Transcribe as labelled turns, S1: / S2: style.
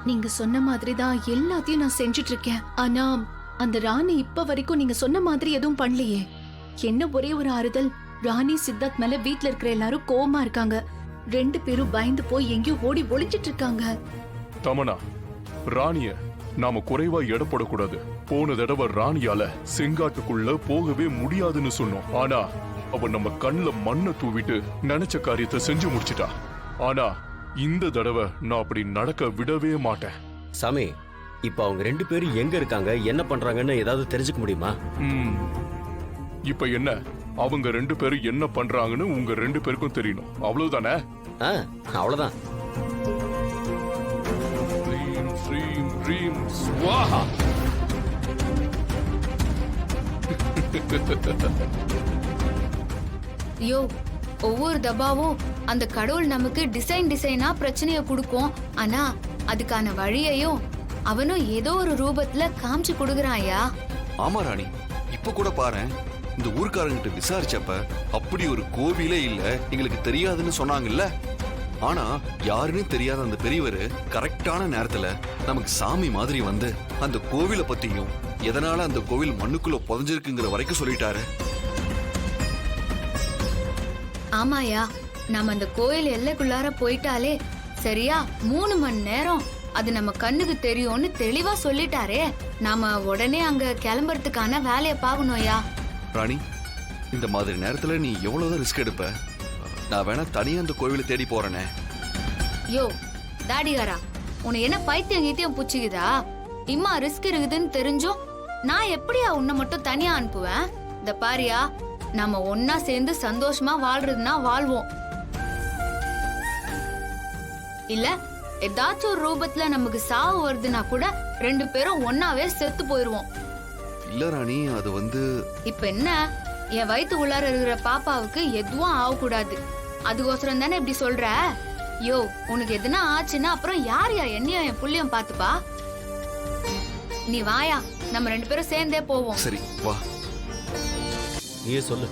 S1: நீங்க சொன்ன மாதிரி தான் எல்லாத்தையும் நான் செஞ்சுட்டு இருக்கேன். ஆனா அந்த ராணி இப்ப வரைக்கும் நீங்க சொன்ன மாதிரி எதுவும் பண்ணலையே. என்ன ஒரே ஒரு ஆறுதல், ராணி சித்தார்த் மேல வீட்ல இருக்கிற எல்லாரும் கோவமா இருக்காங்க. 2 பேரும் பயந்து போய் எங்கேயோ ஓடி ஒளிஞ்சிட்டு இருக்காங்க.
S2: தமனா, ராணிய நாம குறைவா எடை போடக்கூடாது. போன தடவை ராணியால செங்காட்டுக்குள்ள போகவே முடியாதுன்னு சொன்னோம். ஆனா அவ நம்ம கண்ணுல மண்ணை தூவிட்டு நினைச்ச காரியத்தை செஞ்சு முடிச்சிட்டா. ஆனா இந்த தடவை நான் அப்படி நடக்க விடவே மாட்டேன்.
S3: சாமி, இப்ப அவங்க 2 பேரும் எங்க இருக்காங்க, என்ன பண்றாங்கன்னு ஏதாவது தெரிஞ்சுக்க முடியுமா?
S2: இப்ப என்ன, அவங்க 2 பேரும் என்ன பண்றாங்கன்னு உங்க 2 பேருக்கும் தெரியணும், அவ்வளவுதானே?
S3: அவ்வளவுதான்.
S4: யோ, ஒவ்வொரு தபாவும் அந்த கடவுள் நமக்கு டிசைனா பிரச்சனைய கொடுக்கும். ஆனா அதுக்கான வழியையும் அவனும் ஏதோ ஒரு ரூபத்துல காமிச்சு கொடுக்கறான்யா.
S5: ஆமா ராணி, இப்ப கூட பாரு, இந்த ஊர்க்காரங்கிட்ட விசாரிச்சப்ப அப்படி ஒரு கோவிலே இல்ல, எங்களுக்கு தெரியாதுன்னு சொன்னாங்கல்ல. ஆனா யாருன்னு தெரியாத அந்த பெரியவர் கரெக்டான நேரத்துல நமக்கு சாமி மாதிரி வந்து அந்த கோவிலை பத்தியும் எதனால அந்த கோவில் மண்ணுக்குள்ள புதைஞ்சிருக்குங்கிற வரைக்கும் சொல்லிட்டாரு.
S4: ஆமாயா, நம்ம அந்த கோயில் எல்லைக்குள்ளார போயிட்டாலே சரியா 3 மணி நேரம் அது நம்ம கண்ணுக்கு தெரியும்னு தெளிவா சொல்லிட்டாரே. நாம உடனே அங்க கிளம்புறதுக்கான வேலையை பாக்கணும்யா.
S5: ராணி, இந்த மாதிரி நேரத்துல நீ எவ்வளவுதான் ரிஸ்க் எடுப்ப? நான் வேணா தனியா அந்த கோவிலை தேடி போறேனே.
S4: யோ தாடிகாரா, உன்னை என்ன பைத்தியம் கீத்தியம் புச்சுக்குதா? இம்மா ரிஸ்க் இருக்குதுன்னு தெரிஞ்சும் நான் எப்படியா உன்னை மட்டும் தனியா அனுப்புவேன்? இந்த பாரியா, நாம ஒன்னா சேர்ந்து சந்தோஷமா வாழ்றதுன்னா வாழ்வோம். இல்ல ஏதாச்சும் ஒரு ரூபத்துல நமக்கு சாவு வருதுன்னா கூட 2 பேரும் ஒன்னாவே செத்து போயிருவோம்.
S5: இல்ல ராணி, அது வந்து
S4: இப்ப என்ன, என் வயித்து உள்ளார இருக்கிற பாப்பாவுக்கு எதுவும் ஆகக்கூடாது, அதுக்கோசரம் தானே இப்படி சொல்ற? யோ, உனக்கு எதுனா ஆச்சுன்னா அப்புறம் யாரையா என்னையும் என் புள்ளையும் பாத்துப்பா? நீ வாயா, நம்ம 2 பேரும் சேர்ந்தே போவோம்.
S5: சரி வா.
S3: நீயே சொல்லு.